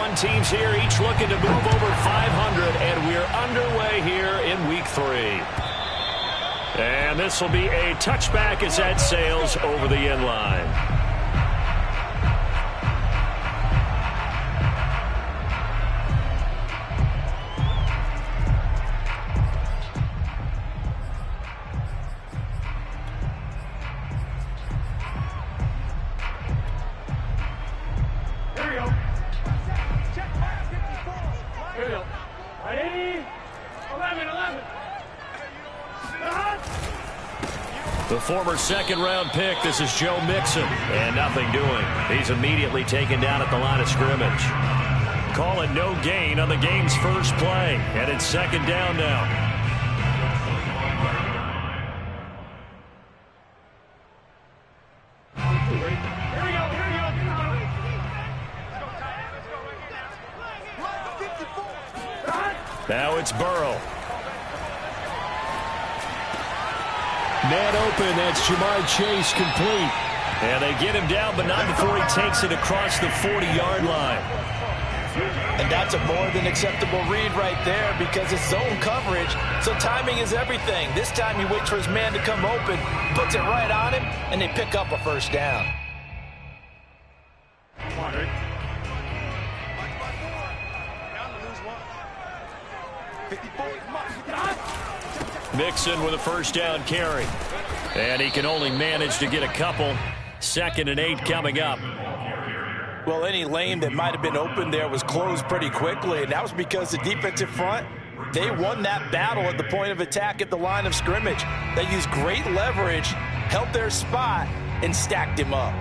One team's here, each looking to move over 500, and we're underway here in Week 3. And this will be a touchback as that sails over the end line. The former second-round pick, this is Joe Mixon, and nothing doing. He's immediately taken down at the line of scrimmage. Calling no gain on the game's first play, and it's second down now. Now it's Burrow. Man open, that's Jamar Chase complete. And they get him down, but not before he takes it across the 40-yard line. And that's a more than acceptable read right there because it's zone coverage, so timing is everything. This time he waits for his man to come open, puts it right on him, and they pick up a first down. Mixon with a first down carry. And he can only manage to get a couple. 2nd and 8 coming up. Well, any lane that might have been open there was closed pretty quickly, and that was because the defensive front, they won that battle at the point of attack at the line of scrimmage. They used great leverage, held their spot, and stacked him up.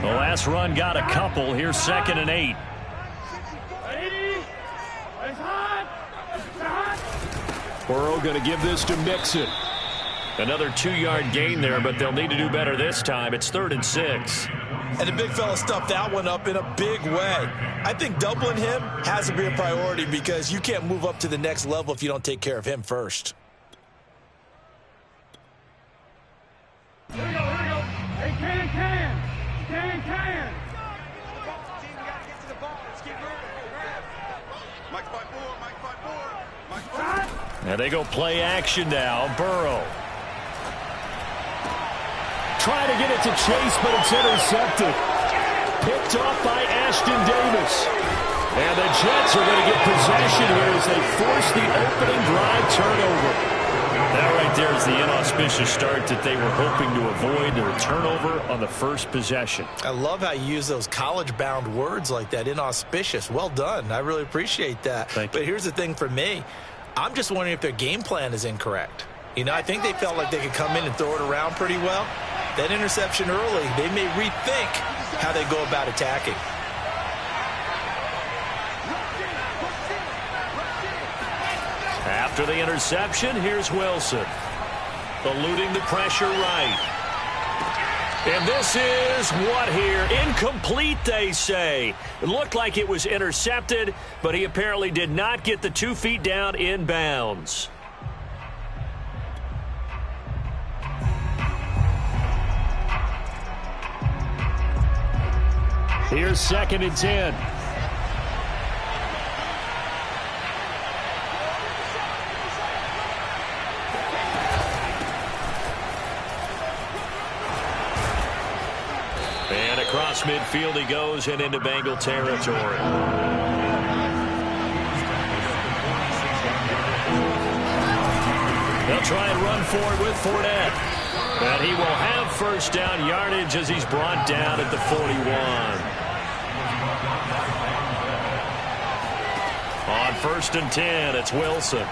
The last run got a couple. Here's 2nd and 8. Burrow going to give this to Mixon. Another 2-yard gain there, but they'll need to do better this time. It's 3rd and 6. And the big fella stuffed that one up in a big way. I think doubling him has to be a priority because you can't move up to the next level if you don't take care of him first. Here we go. Hey, can. And they go play action now. Burrow. Trying to get it to Chase, but it's intercepted. Picked off by Ashton Davis. And the Jets are going to get possession here as they force the opening drive turnover. That right there is the inauspicious start that they were hoping to avoid. Their turnover on the first possession. I love how you use those college-bound words like that, inauspicious. Well done. I really appreciate that. Thank you. But here's the thing for me. I'm just wondering if their game plan is incorrect. You know, I think they felt like they could come in and throw it around pretty well. That interception early, they may rethink how they go about attacking. After the interception, here's Wilson. Eluding the pressure right. And this is what here? Incomplete, they say. It looked like it was intercepted, but he apparently did not get the 2 feet down in bounds. Here's 2nd and 10. And across midfield he goes and into Bengal territory. They'll try and run forward with Fournette. And he will have first down yardage as he's brought down at the 41. On 1st and 10, it's Wilson.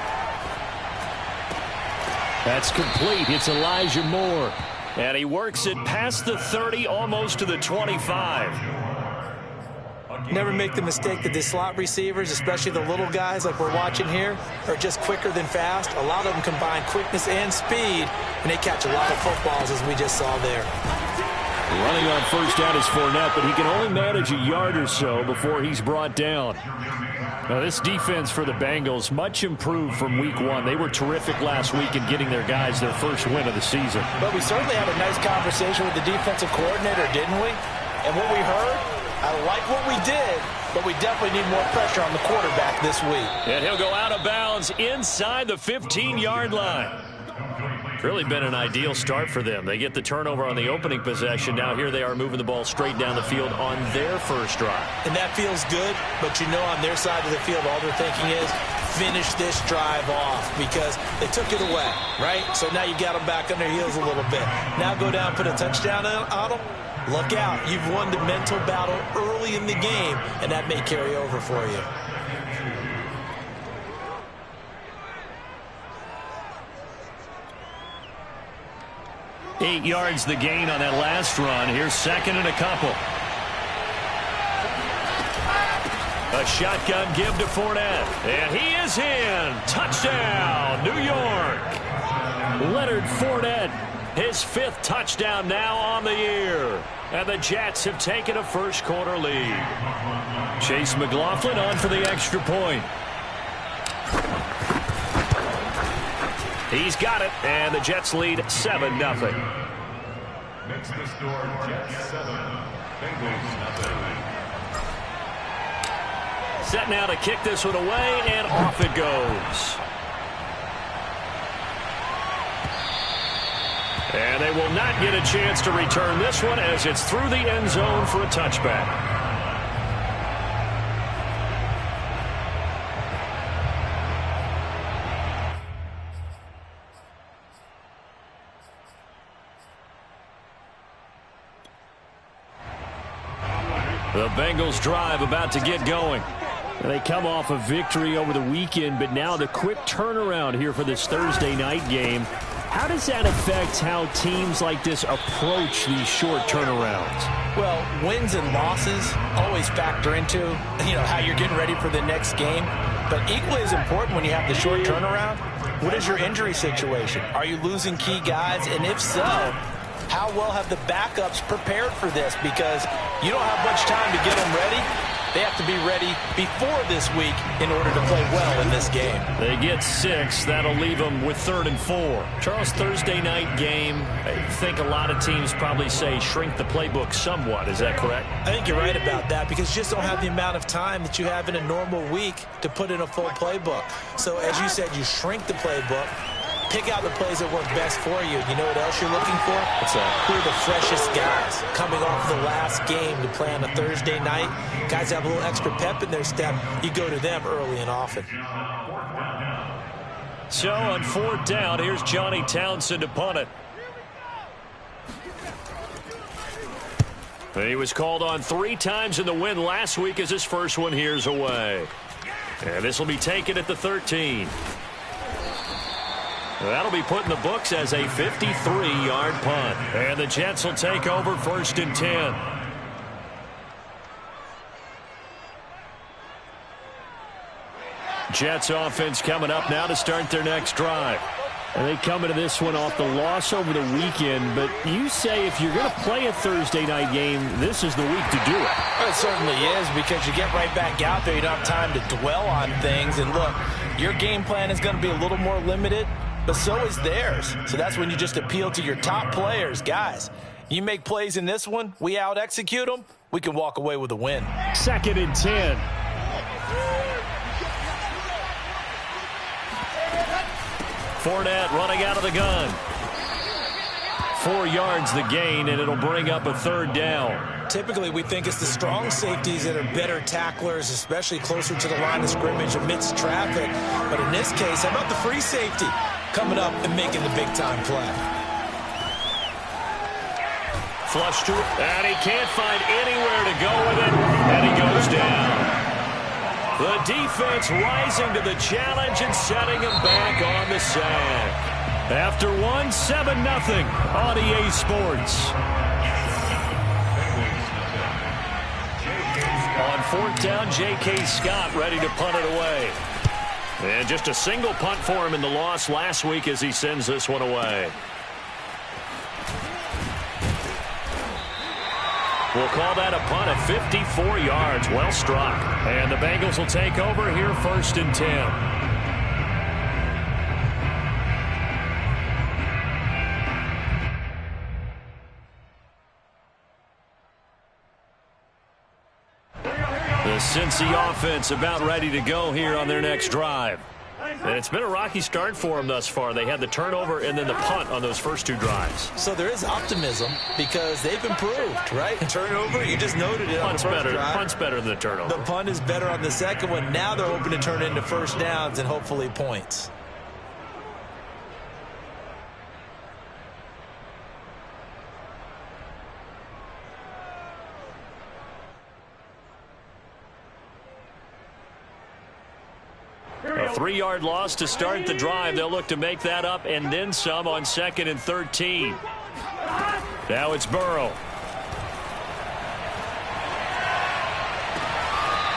That's complete. It's Elijah Moore. And he works it past the 30, almost to the 25. Never make the mistake that the slot receivers, especially the little guys like we're watching here, are just quicker than fast. A lot of them combine quickness and speed, and they catch a lot of footballs, as we just saw there. Running on first down is Fournette, but he can only manage a yard or so before he's brought down. Now, this defense for the Bengals, much improved from week 1. They were terrific last week in getting their guys their first win of the season. But we certainly had a nice conversation with the defensive coordinator, didn't we? And what we heard, I like what we did, but we definitely need more pressure on the quarterback this week. And he'll go out of bounds inside the 15-yard line. It's really been an ideal start for them. They get the turnover on the opening possession. Now here they are moving the ball straight down the field on their first drive. And that feels good, but you know on their side of the field all they're thinking is finish this drive off because they took it away, right? So now you got them back on their heels a little bit. Now go down, put a touchdown on them. Look out. You've won the mental battle early in the game, and that may carry over for you. Eight yards the gain on that last run. Here's second and a couple. A shotgun give to Fournette. And he is in. Touchdown, New York. Leonard Fournette, his 5th touchdown now on the year. And the Jets have taken a first-quarter lead. Chase McLaughlin on for the extra point. He's got it, and the Jets lead 7-0. Next to score, Jets 7, Bengals 0. Set now to kick this one away, and off it goes. And they will not get a chance to return this one as it's through the end zone for a touchback. The Bengals drive about to get going. And they come off a victory over the weekend, but now the quick turnaround here for this Thursday night game. How does that affect how teams like this approach these short turnarounds? Well, wins and losses always factor into, how you're getting ready for the next game. But equally as important when you have the short turnaround, what is your injury situation? Are you losing key guys? And if so, how well have the backups prepared for this? Because you don't have much time to get them ready. They have to be ready before this week in order to play well in this game. They get 6. That'll leave them with 3rd and 4. Charles, Thursday night game, I think a lot of teams probably say shrink the playbook somewhat. Is that correct? I think you're right about that because you just don't have the amount of time that you have in a normal week to put in a full playbook. So as you said, you shrink the playbook. Pick out the plays that work best for you. You know what else you're looking for? What's that? Who are the freshest guys coming off the last game to play on a Thursday night? Guys have a little extra pep in their step. You go to them early and often. So on 4th down, here's Johnny Townsend to punt it. He was called on 3 times in the win last week as his first one here's away. And this will be taken at the 13. That'll be put in the books as a 53-yard punt. And the Jets will take over 1st and 10. Jets offense coming up now to start their next drive. And they come into this one off the loss over the weekend. But you say if you're going to play a Thursday night game, this is the week to do it. Well, it certainly is because you get right back out there. You don't have time to dwell on things. And look, your game plan is going to be a little more limited, but so is theirs. So that's when you just appeal to your top players. Guys, you make plays in this one, we out-execute them, we can walk away with a win. 2nd and 10. Fournette running out of the gun. 4 yards the gain, and it'll bring up a 3rd down. Typically, we think it's the strong safeties that are better tacklers, especially closer to the line of scrimmage amidst traffic. But in this case, how about the free safety coming up and making the big-time play? Flush to it, and he can't find anywhere to go with it, and he goes down. The defense rising to the challenge and setting him back on the sack. After 7-0 on EA Sports. On 4th down, J.K. Scott ready to punt it away. And just a single punt for him in the loss last week as he sends this one away. We'll call that a punt at 54 yards. Well struck. And the Bengals will take over here 1st and 10. The Cincy offense about ready to go here on their next drive. And it's been a rocky start for them thus far. They had the turnover and then the punt on those first two drives. So there is optimism because they've improved, right? Turnover, you just noted it on the first drive. Punt's better than the turnover. The punt is better on the second one. Now they're hoping to turn it into first downs and hopefully points. A 3-yard loss to start the drive. They'll look to make that up and then some on 2nd and 13. Now it's Burrow.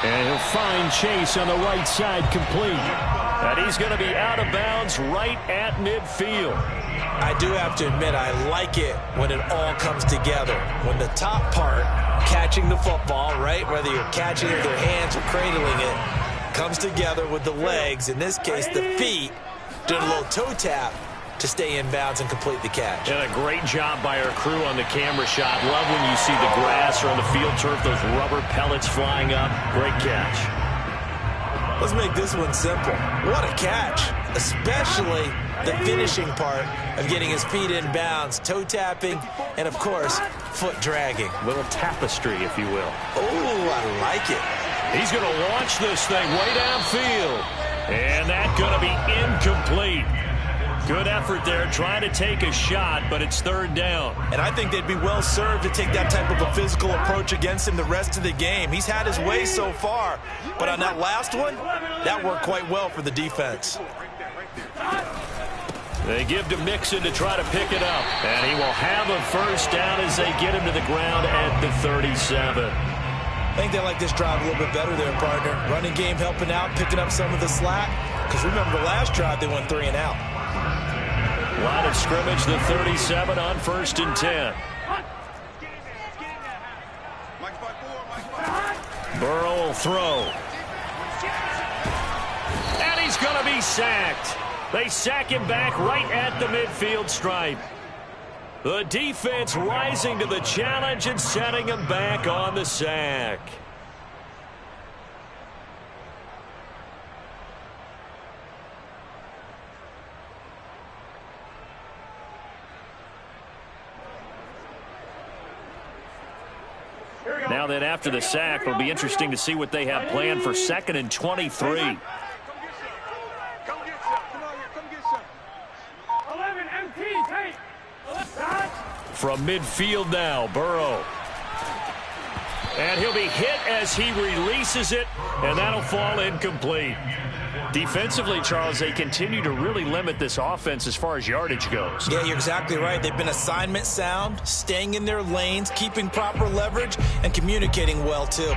And he'll find Chase on the right side complete. And he's going to be out of bounds right at midfield. I do have to admit, I like it when it all comes together. When the top part, catching the football, right, whether you're catching it with your hands or cradling it, comes together with the legs, in this case the feet, doing a little toe tap to stay in bounds and complete the catch. And a great job by our crew on the camera shot. Love when you see the grass or on the field turf, those rubber pellets flying up. Great catch. Let's make this one simple. What a catch, especially the finishing part of getting his feet in bounds, toe tapping, and of course, foot dragging. Little tapestry, if you will. Oh, I like it. He's going to launch this thing way downfield. And that's going to be incomplete. Good effort there, trying to take a shot, but it's 3rd down. And I think they'd be well served to take that type of a physical approach against him the rest of the game. He's had his way so far, but on that last one, that worked quite well for the defense. They give to Mixon to try to pick it up. And he will have a first down as they get him to the ground at the 37. I think they like this drive a little bit better there, partner. Running game helping out, picking up some of the slack. Because remember the last drive, they went 3 and out. Line of scrimmage, the 37 on 1st and 10. Burrow will throw. And he's going to be sacked. They sack him back right at the midfield stripe. The defense rising to the challenge and setting him back on the sack. Now then, after the sack, it'll be interesting to see what they have planned for 2nd and 23. From midfield now, Burrow. And he'll be hit as he releases it, and that'll fall incomplete. Defensively, Charles, they continue to really limit this offense as far as yardage goes. Yeah, you're exactly right. They've been assignment sound, staying in their lanes, keeping proper leverage, and communicating well, too.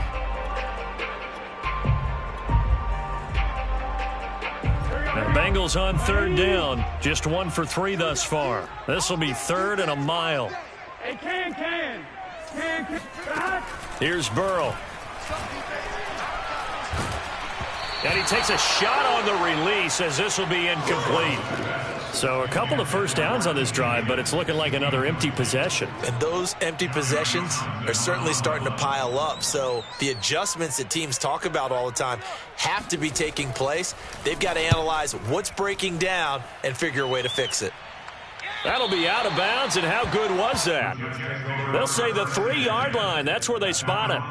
The Bengals on 3rd down. Just 1 for 3 thus far. This will be 3rd and a mile. Here's Burrow. And he takes a shot on the release as this will be incomplete. So a couple of first downs on this drive, but it's looking like another empty possession. And those empty possessions are certainly starting to pile up. So the adjustments that teams talk about all the time have to be taking place. They've got to analyze what's breaking down and figure a way to fix it. That'll be out of bounds, and how good was that? They'll say the 3-yard line. That's where they spot it.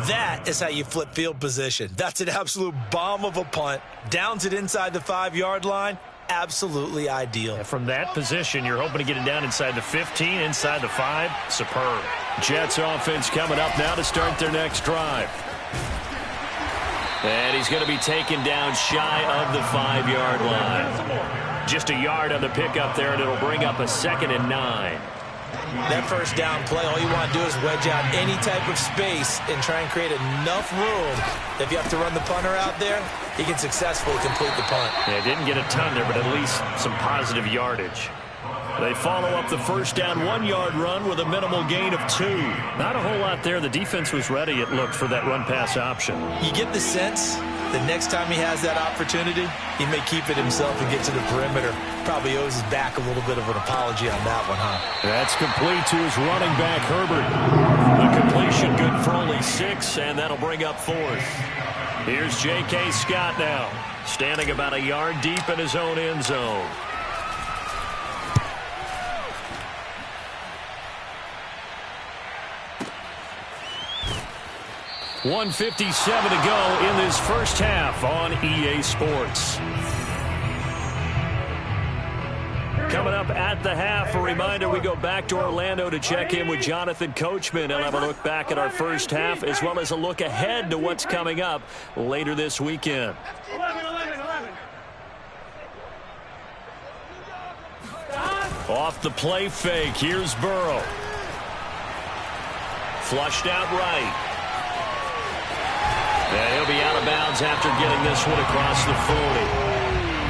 That is how you flip field position. That's an absolute bomb of a punt. Downs it inside the 5-yard line. Absolutely ideal. And from that position, you're hoping to get it down inside the 15, inside the 5. Superb. Jets offense coming up now to start their next drive. And he's going to be taken down shy of the 5-yard line. Just a yard on the pickup there, and it'll bring up a 2nd and 9. That first down play, all you want to do is wedge out any type of space and try and create enough room. If you have to run the punter out there, he can successfully complete the punt. Yeah, didn't get a ton there, but at least some positive yardage. They follow up the first down 1-yard run with a minimal gain of 2. Not a whole lot there. The defense was ready, it looked, for that run-pass option. You get the sense the next time he has that opportunity, he may keep it himself and get to the perimeter. Probably owes his back a little bit of an apology on that one, huh? That's complete to his running back, Herbert. The completion good for only 6, and that'll bring up 4th. Here's J.K. Scott now, standing about a yard deep in his own end zone. .157 to go in this first half on EA Sports. Coming up at the half, a reminder, we go back to Orlando to check in with Jonathan Coachman and have a look back at our first half, as well as a look ahead to what's coming up later this weekend. 11. Off the play fake, here's Burrow. Flushed out right. And he'll be out of bounds after getting this one across the 40.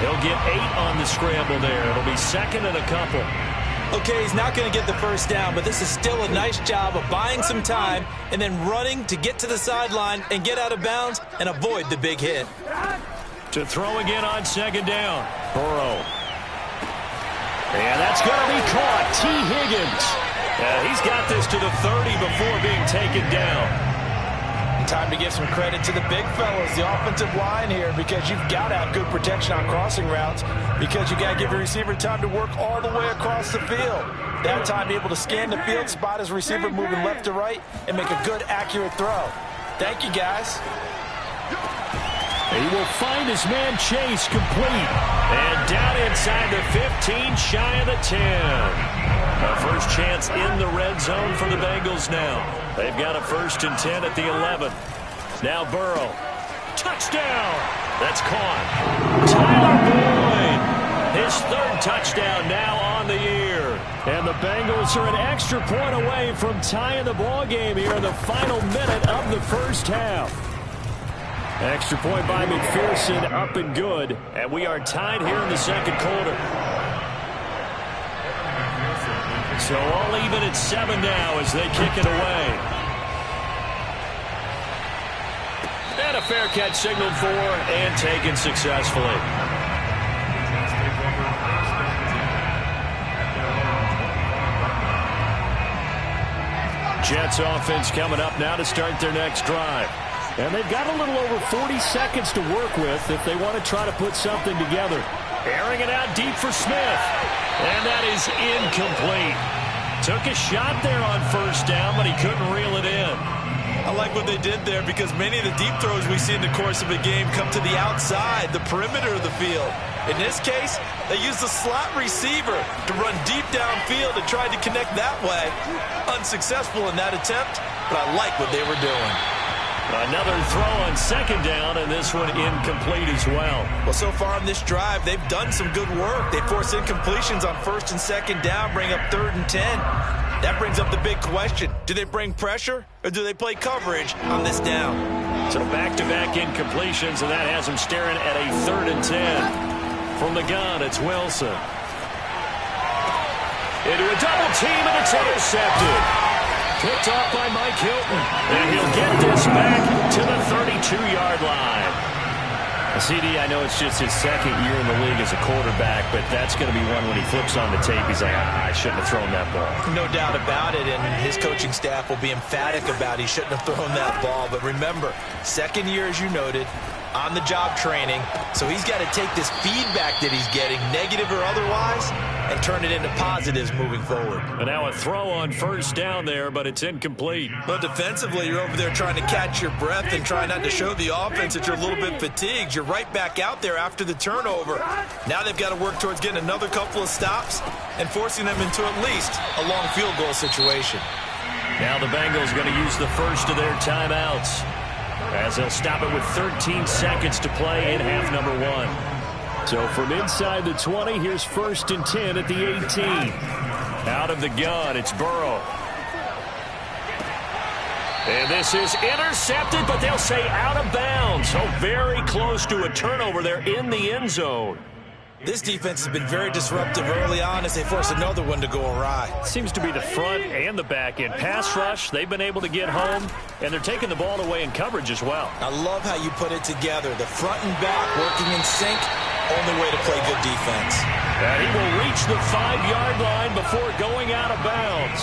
He'll get 8 on the scramble there. It'll be 2nd and a couple. Okay, he's not going to get the first down, but this is still a nice job of buying some time and then running to get to the sideline and get out of bounds and avoid the big hit. To throw again on 2nd down. Burrow. And that's going to be caught. T. Higgins. He's got this to the 30 before being taken down. Time to give some credit to the big fellas, the offensive line here, because you've got to have good protection on crossing routes, because you got to give your receiver time to work all the way across the field. That time be able to scan the field, spot his receiver moving left to right, and make a good, accurate throw. Thank you, guys. He will find his man Chase complete. And down inside the 15, shy of the 10. A first chance in the red zone for the Bengals now. They've got a 1st and 10 at the 11. Now Burrow. Touchdown. That's caught. Tyler Boyd. His 3rd touchdown now on the year. And the Bengals are an extra point away from tying the ball game here in the final minute of the first half. Extra point by McPherson, up and good. And we are tied here in the 2nd quarter. So all even at 7 now as they kick it away. And a fair catch signaled for and taken successfully. Jets offense coming up now to start their next drive. And they've got a little over 40 seconds to work with if they want to try to put something together. Airing it out deep for Smith. And that is incomplete. Took a shot there on 1st down, but he couldn't reel it in. I like what they did there, because many of the deep throws we see in the course of a game come to the outside, the perimeter of the field. In this case, they used the slot receiver to run deep downfield and tried to connect that way. Unsuccessful in that attempt, but I like what they were doing. Another throw on 2nd down, and this one incomplete as well. Well, so far on this drive, they've done some good work. They force incompletions on 1st and 2nd down, bring up 3rd and 10. That brings up the big question. Do they bring pressure, or do they play coverage on this down? So back-to-back incompletions, and that has them staring at a 3rd and 10. From the gun, it's Wilson. Into a double team, and it's intercepted. Picked off by Mike Hilton. And he'll get this back to the 32-yard line. CD, I know it's just his 2nd year in the league as a quarterback, but that's going to be one when he flips on the tape. He's like, I shouldn't have thrown that ball. No doubt about it, and his coaching staff will be emphatic about he shouldn't have thrown that ball. But remember, 2nd year, as you noted, on-the-job training, so he's got to take this feedback that he's getting, negative or otherwise, and turn it into positives moving forward. And now a throw on 1st down there, but it's incomplete. But defensively, you're over there trying to catch your breath and try not to show the offense that you're a little bit fatigued. You're right back out there after the turnover. Now they've got to work towards getting another couple of stops and forcing them into at least a long field goal situation. Now the Bengals going to use the first of their timeouts, as they'll stop it with 13 seconds to play in half number 1. So from inside the 20, here's 1st and 10 at the 18. Out of the gun, it's Burrow. And this is intercepted, but they'll say out of bounds. So very close to a turnover there in the end zone. This defense has been very disruptive early on as they force another one to go awry. Seems to be the front and the back end. Pass rush, they've been able to get home, and they're taking the ball away in coverage as well. I love how you put it together. The front and back working in sync, only way to play good defense. And he will reach the 5-yard line before going out of bounds.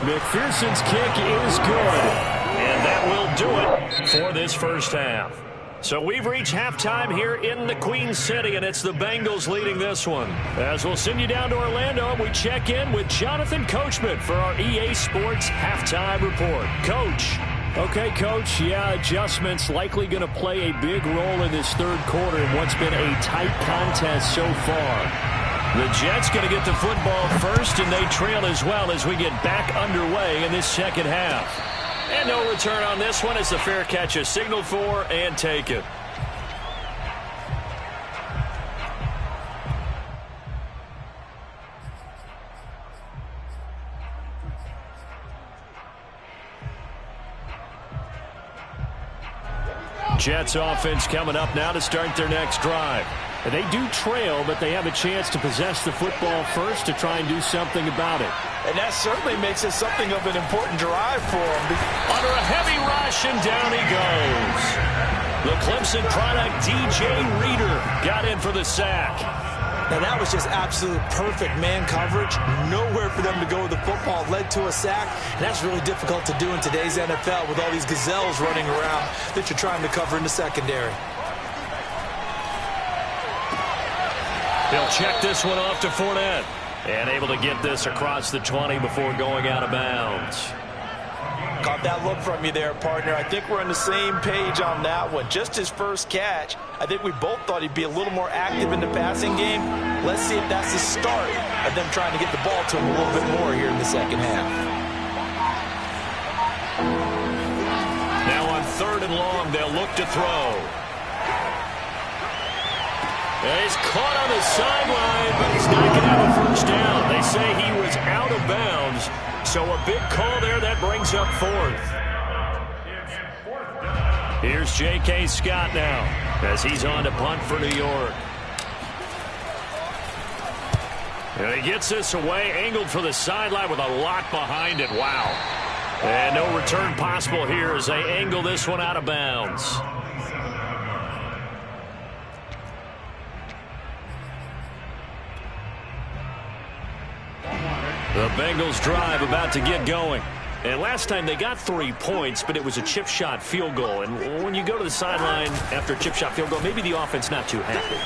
McPherson's kick is good. And that will do it for this first half. So we've reached halftime here in the Queen City, and it's the Bengals leading this one. As we'll send you down to Orlando, we check in with Jonathan Coachman for our EA Sports Halftime Report. Coach. Okay, Coach, adjustments likely going to play a big role in this third quarter in what's been a tight contest so far. The Jets going to get the football first, and they trail as well as we get back underway in this second half. And no return on this one as the fair catch is signaled for and taken. Jets offense coming up now to start their next drive. They do trail, but they have a chance to possess the football first to try and do something about it. And that certainly makes it something of an important drive for them. Under a heavy rush, and down he goes. The Clemson product, DJ Reader, got in for the sack. Now that was just absolute perfect man coverage. Nowhere for them to go with the football. Led to a sack. And that's really difficult to do in today's NFL with all these gazelles running around that you're trying to cover in the secondary. He'll check this one off to Fournette. And able to get this across the 20 before going out of bounds. Caught that look from you there, partner. I think we're on the same page on that one. Just his first catch. I think we both thought he'd be a little more active in the passing game. Let's see if that's the start of them trying to get the ball to him a little bit more here in the second half. Now on 3rd and long, they'll look to throw. And he's caught on the sideline, but he's not going to have a first down. They say he was out of bounds, so a big call there that brings up 4th. Here's J.K. Scott now as he's on to punt for New York. And he gets this away, angled for the sideline with a lot behind it. Wow. And no return possible here as they angle this one out of bounds. The Bengals drive about to get going. And last time they got 3 points, but it was a chip shot field goal. And when you go to the sideline after a chip shot field goal, maybe the offense not too happy.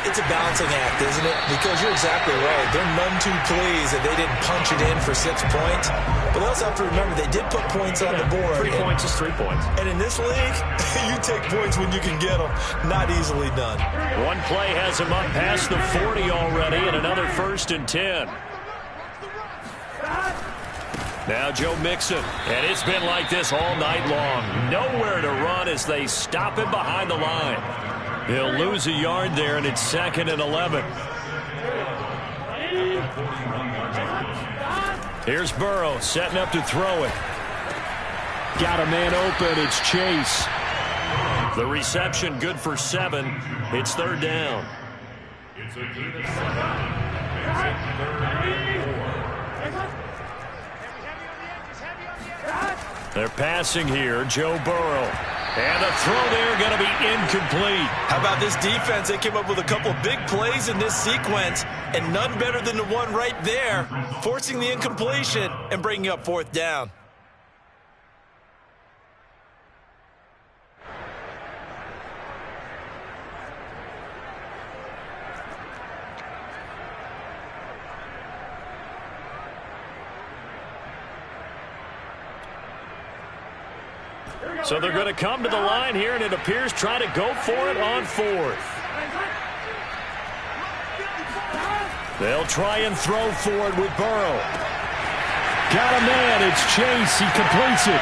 It's a balancing act, isn't it? Because you're exactly right. They're none too pleased that they didn't punch it in for 6 points. But they also have to remember they did put points on the board. 3 points is 3 points. And in this league, you take points when you can get them. Not easily done. One play has him up past the 40 already, and another 1st and 10. Now Joe Mixon, and it's been like this all night long. Nowhere to run as they stop him behind the line. He'll lose a yard there, and it's 2nd and 11. Here's Burrow setting up to throw it. Got a man open. It's Chase. The reception good for 7. It's 3rd down. It's a gain of 7. 34. They're passing here, Joe Burrow. And the throw there going to be incomplete. How about this defense? They came up with a couple of big plays in this sequence, and none better than the one right there, forcing the incompletion and bringing up 4th down. So they're going to come to the line here, and it appears try to go for it on 4th. They'll try and throw for it with Burrow. Got a man. It's Chase. He completes it.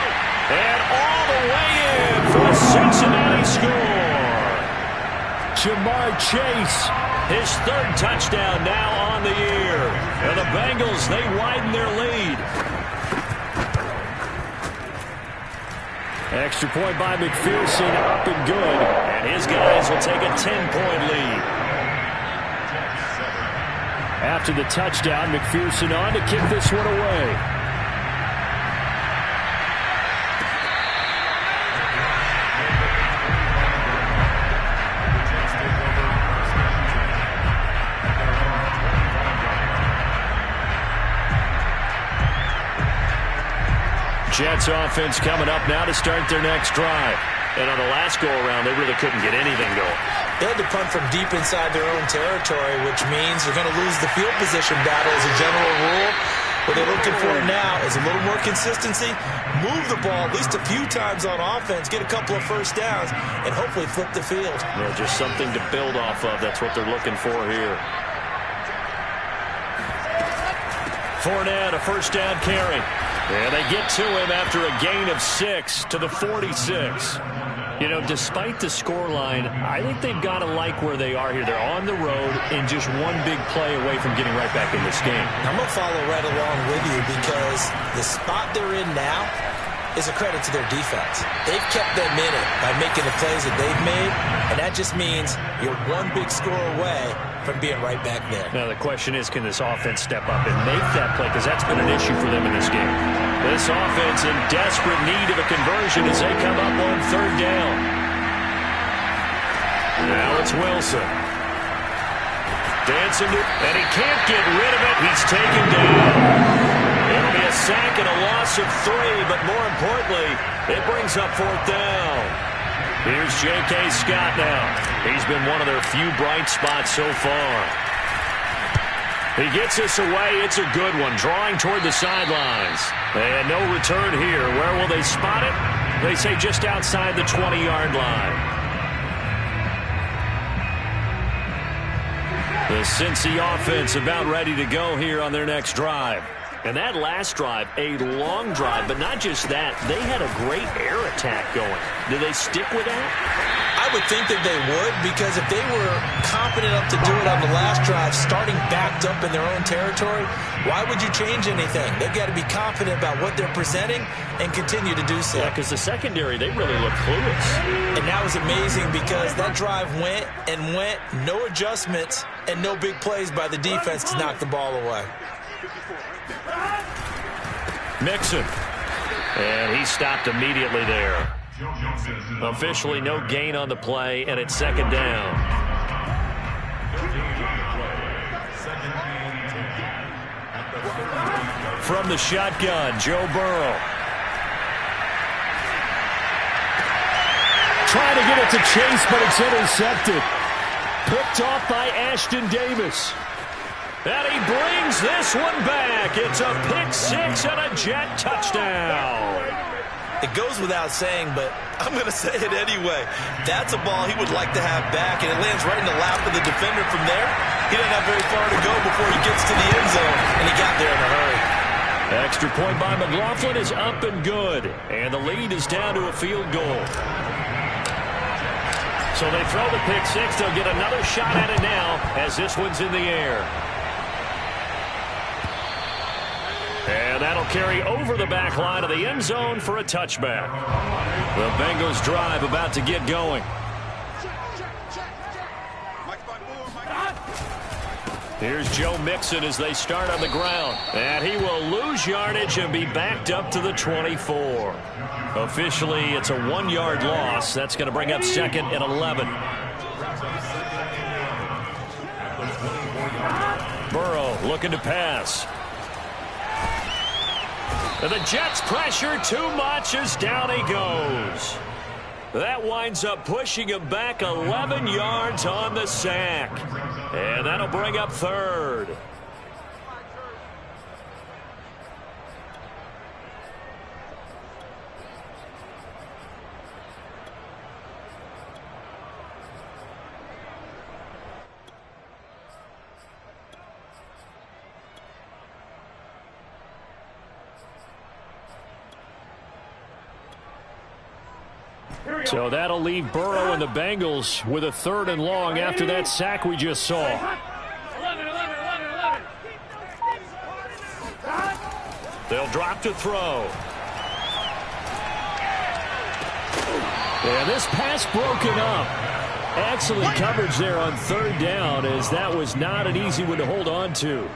And all the way in for the Cincinnati score. Jamar Chase, his 3rd touchdown now on the year. And the Bengals, they widen their lead. Extra point by McPherson, up and good. And his guys will take a 10-point lead. After the touchdown, McPherson on to kick this one away. Jets offense coming up now to start their next drive. And on the last go-around, they really couldn't get anything going. They had to punt from deep inside their own territory, which means they're going to lose the field position battle as a general rule. What they're looking for now is a little more consistency, move the ball at least a few times on offense, get a couple of first downs, and hopefully flip the field. Well, just something to build off of. That's what they're looking for here. Fournette, a first down carry. And they get to him after a gain of 6 to the 46. You know, despite the scoreline, I think they've got to like where they are here. They're on the road and just one big play away from getting right back in this game. I'm going to follow right along with you because the spot they're in now is a credit to their defense. They've kept them in it by making the plays that they've made, and that just means you're one big score away from being right back there. Now the question is, can this offense step up and make that play? Because that's been an issue for them in this game. This offense in desperate need of a conversion as they come up on third down. Now it's Wilson. Dancing to, and he can't get rid of it. He's taken down. It'll be a sack and a loss of 3, but more importantly, it brings up fourth down. Here's J.K. Scott now. He's been one of their few bright spots so far. He gets this away. It's a good one, drawing toward the sidelines. And no return here. Where will they spot it? They say just outside the 20-yard line. The Cincy offense about ready to go here on their next drive. And that last drive, a long drive, but not just that. They had a great air attack going. Do they stick with that? I would think that they would, because if they were confident enough to do it on the last drive, starting backed up in their own territory, why would you change anything? They've got to be confident about what they're presenting and continue to do so. Yeah, because the secondary, they really look clueless. And that was amazing because that drive went and went, no adjustments, and no big plays by the defense to knock the ball away. Mixon. And he stopped immediately there. Officially no gain on the play, and it's second down. From the shotgun, Joe Burrow. Trying to get it to Chase, but it's intercepted. Picked off by Ashton Davis. And he brings this one back. It's a pick-6 and a Jet touchdown. It goes without saying, but I'm going to say it anyway. That's a ball he would like to have back, and it lands right in the lap of the defender from there. He doesn't have very far to go before he gets to the end zone, and he got there in a hurry. Extra point by McLaughlin is up and good, and the lead is down to a field goal. So they throw the pick-6. They'll get another shot at it now as this one's in the air. And that'll carry over the back line of the end zone for a touchback. The Bengals drive about to get going. Here's Joe Mixon as they start on the ground. And he will lose yardage and be backed up to the 24. Officially, it's a 1-yard loss. That's going to bring up second and 11. Burrow looking to pass. And the Jets pressure too much as down he goes. That winds up pushing him back 11 yards on the sack. And that'll bring up third. So that'll leave Burrow and the Bengals with a 3rd and long after that sack we just saw. They'll drop to throw. And this pass broken up. Excellent coverage there on third down, as that was not an easy one to hold on to.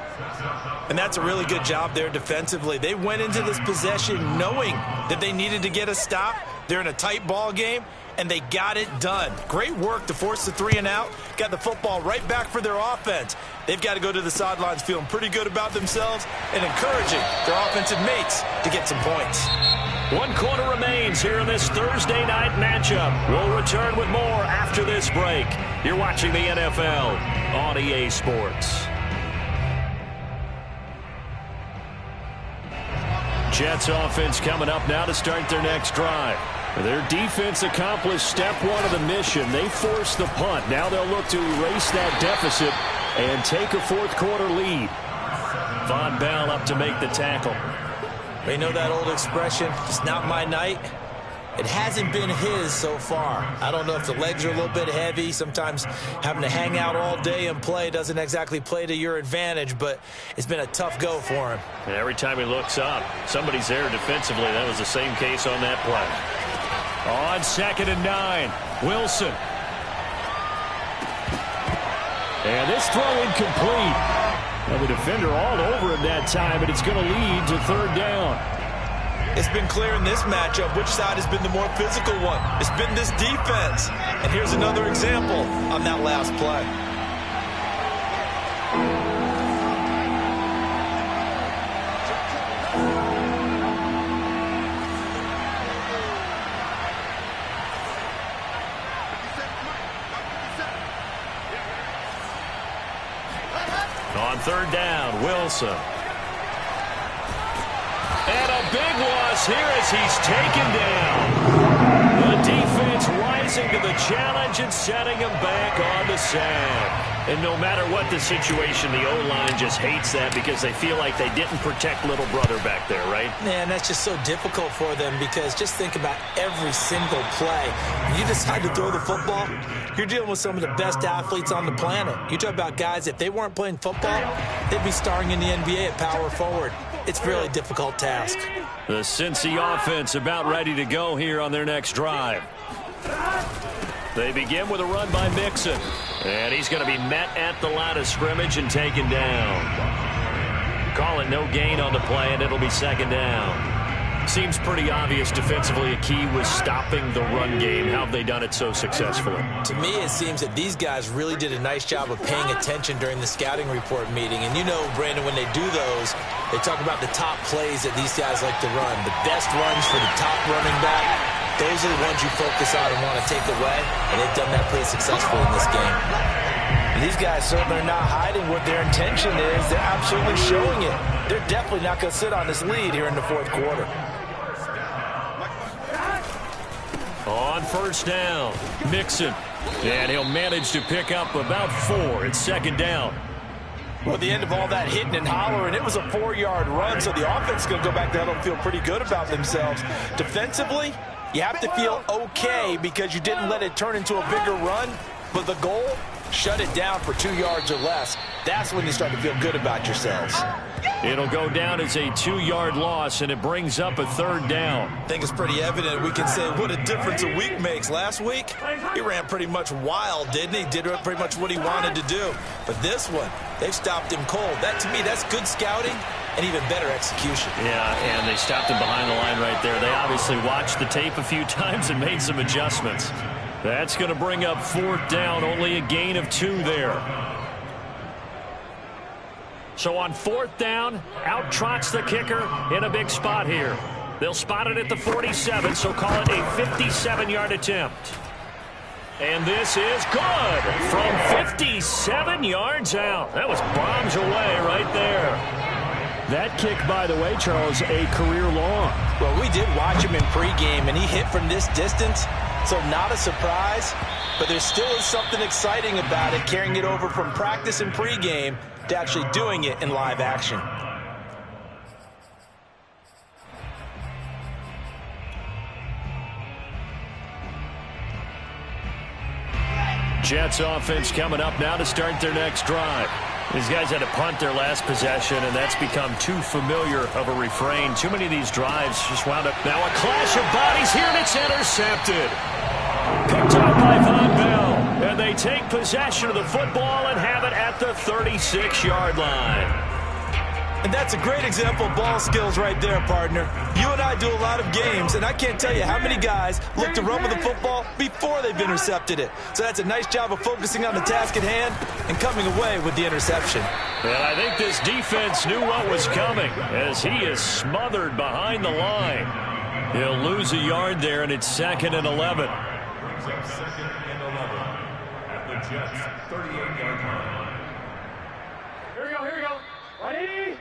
And that's a really good job there defensively. They went into this possession knowing that they needed to get a stop. They're in a tight ball game, and they got it done. Great work to force the 3 and out. Got the football right back for their offense. They've got to go to the sidelines feeling pretty good about themselves and encouraging their offensive mates to get some points. 1 quarter remains here in this Thursday night matchup. We'll return with more after this break. You're watching the NFL on EA Sports. Jets offense coming up now to start their next drive. Their defense accomplished step 1 of the mission. They forced the punt. Now they'll look to erase that deficit and take a fourth quarter lead. Von Bell up to make the tackle. You know that old expression, it's not my night? It hasn't been his so far. I don't know if the legs are a little bit heavy. Sometimes having to hang out all day and play doesn't exactly play to your advantage, but it's been a tough go for him. And every time he looks up, somebody's there defensively. That was the same case on that play. On 2nd and 9, Wilson. And this throw incomplete. Well, the defender all over him that time, but it's going to lead to third down. It's been clear in this matchup which side has been the more physical one. It's been this defense. And here's another example on that last play. On third down, Wilson. And a big loss here as he's taken down. The defense rising to the challenge and setting him back on the sack. And no matter what the situation, the O-line just hates that because they feel like they didn't protect little brother back there, right? Man, that's just so difficult for them because just think about every single play. When you decide to throw the football, you're dealing with some of the best athletes on the planet. You talk about guys, if they weren't playing football, they'd be starring in the NBA at power forward. It's a really difficult task. The Cincy offense about ready to go here on their next drive. They begin with a run by Mixon. And he's going to be met at the line of scrimmage and taken down. Call it no gain on the play, and it'll be 2nd down. Seems pretty obvious defensively a key was stopping the run game. How have they done it so successfully? To me, it seems that these guys really did a nice job of paying attention during the scouting report meeting. And you know, Brandon, when they do those, they talk about the top plays that these guys like to run. The best runs for the top running back. Those are the ones you focus on and want to take away, and they've done that pretty successfully in this game. And these guys certainly are not hiding what their intention is. They're absolutely showing it. They're definitely not going to sit on this lead here in the fourth quarter. On 1st down, Mixon. And he'll manage to pick up about 4. It's 2nd down. Well, at the end of all that hitting and hollering, it was a 4-yard run, so the offense is going to go back there and feel pretty good about themselves. Defensively, you have to feel okay because you didn't let it turn into a bigger run, but the goal, shut it down for 2 yards or less. That's when you start to feel good about yourselves. It'll go down as a 2-yard loss, and it brings up a 3rd down. I think it's pretty evident. We can say what a difference a week makes. Last week, he ran pretty much wild, didn't he? Did pretty much what he wanted to do. But this one, they've stopped him cold. That, to me, that's good scouting and even better execution. Yeah, and they stopped him behind the line right there. They obviously watched the tape a few times and made some adjustments. That's going to bring up 4th down, only a gain of 2 there. So on 4th down, out trots the kicker in a big spot here. They'll spot it at the 47, so call it a 57-yard attempt. And this is good from 57 yards out. That was bombs away right there. That kick, by the way, Charles, a career long. Well, we did watch him in pregame, and he hit from this distance, so not a surprise. But there still is something exciting about it, carrying it over from practice and pregame to actually doing it in live action. Jets offense coming up now to start their next drive. These guys had to punt their last possession, and that's become too familiar of a refrain. Too many of these drives just wound up. Now a clash of bodies here, and it's intercepted. Picked up by Von Bell. And they take possession of the football and have it at the 36-yard line. And that's a great example of ball skills right there, partner. You and I do a lot of games, and I can't tell you how many guys look to run with the football before they've intercepted it. So that's a nice job of focusing on the task at hand and coming away with the interception. And I think this defense knew what was coming as he is smothered behind the line. He'll lose a yard there, and it's 2nd and 11. Brings up 2nd and 11 at the Jets' 38-yard line. Here we go. Ready?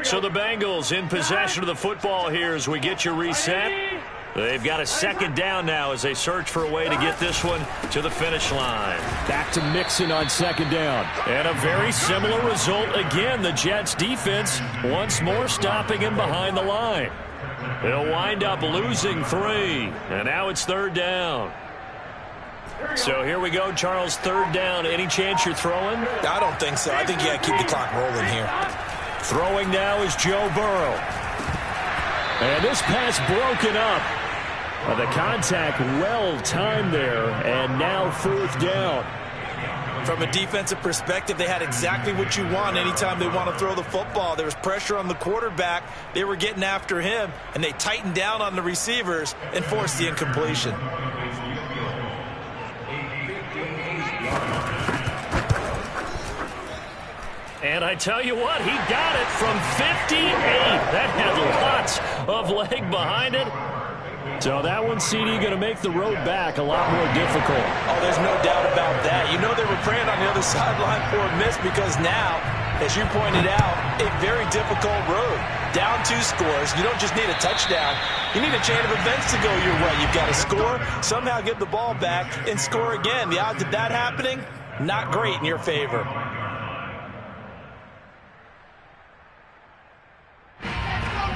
So the Bengals in possession of the football here as we get you reset. They've got a 2nd down now as they search for a way to get this one to the finish line. Back to Mixon on 2nd down. And a very similar result again. The Jets defense once more stopping him behind the line. They'll wind up losing 3. And now it's 3rd down. So here we go, Charles, 3rd down. Any chance you're throwing? I don't think so. I think you got to keep the clock rolling here. Throwing now is Joe Burrow. And this pass broken up. The contact well timed there, and now 4th down. From a defensive perspective, they had exactly what you want anytime they want to throw the football. There was pressure on the quarterback. They were getting after him, and they tightened down on the receivers and forced the incompletion. And I tell you what, he got it from 58. That had lots of leg behind it. So that one, CD, going to make the road back a lot more difficult. Oh, there's no doubt about that. You know they were praying on the other sideline for a miss because now, as you pointed out, a very difficult road. Down 2 scores. You don't just need a touchdown. You need a chain of events to go your way. You've got to score, somehow get the ball back, and score again. The odds of that happening, not great in your favor.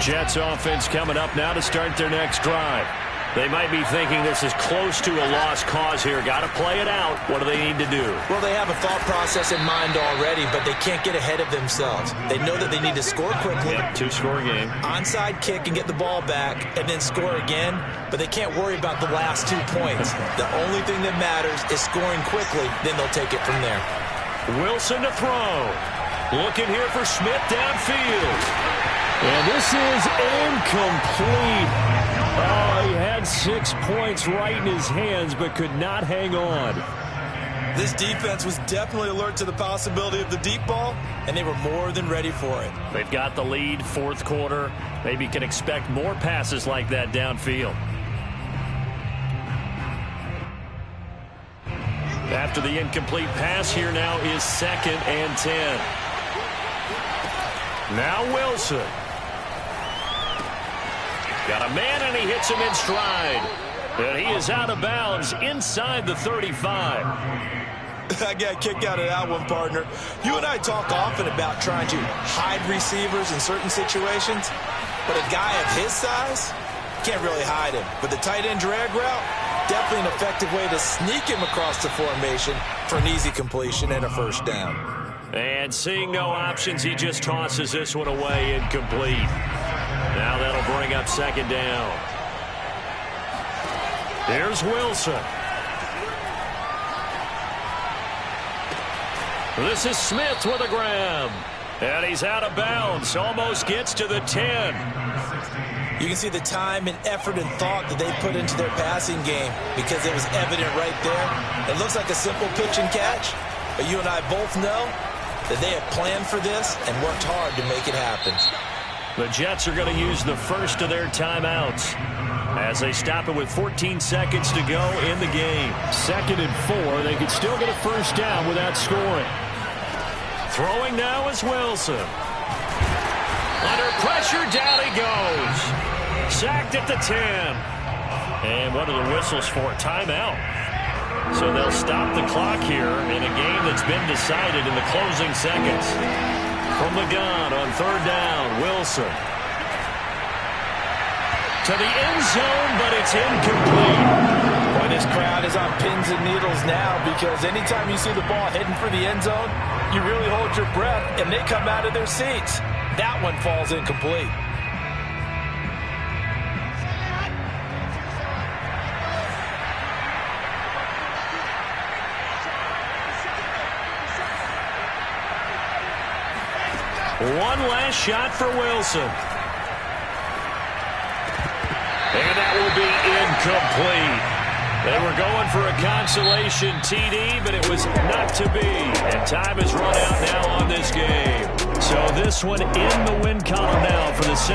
Jets offense coming up now to start their next drive. They might be thinking this is close to a lost cause here. Got to play it out. What do they need to do? Well, they have a thought process in mind already, but they can't get ahead of themselves. They know that they need to score quickly. Yep, 2-score game. Onside kick and get the ball back and then score again, but they can't worry about the last 2 points. The only thing that matters is scoring quickly, then they'll take it from there. Wilson to throw. Looking here for Smith downfield. And this is incomplete. Oh, he had 6 points right in his hands, but could not hang on. This defense was definitely alert to the possibility of the deep ball, and they were more than ready for it. They've got the lead, 4th quarter. Maybe you can expect more passes like that downfield. After the incomplete pass, here now is 2nd and 10. Now Wilson. Got a man, and he hits him in stride. And he is out of bounds inside the 35. I got kicked out of that one, partner. You and I talk often about trying to hide receivers in certain situations, but a guy of his size can't really hide him. With the tight end drag route, definitely an effective way to sneak him across the formation for an easy completion and a 1st down. And seeing no options, he just tosses this one away incomplete. Now that'll bring up 2nd down. Here's Wilson. This is Smith with a grab. And he's out of bounds. Almost gets to the 10. You can see the time and effort and thought that they put into their passing game because it was evident right there. It looks like a simple pitch and catch, but you and I both know that they have planned for this and worked hard to make it happen. The Jets are going to use the first of their timeouts as they stop it with 14 seconds to go in the game. 2nd and 4. They could still get a 1st down without scoring. Throwing now is Wilson. Under pressure, down he goes. Sacked at the 10. And what are the whistles for? Timeout. So they'll stop the clock here in a game that's been decided in the closing seconds. From the gun on 3rd down, Wilson. To the end zone, but it's incomplete. Boy, this crowd is on pins and needles now because anytime you see the ball heading for the end zone, you really hold your breath, and they come out of their seats. That one falls incomplete. One last shot for Wilson. And that will be incomplete. They were going for a consolation TD, but it was not to be. And time has run out now on this game. So this one in the win column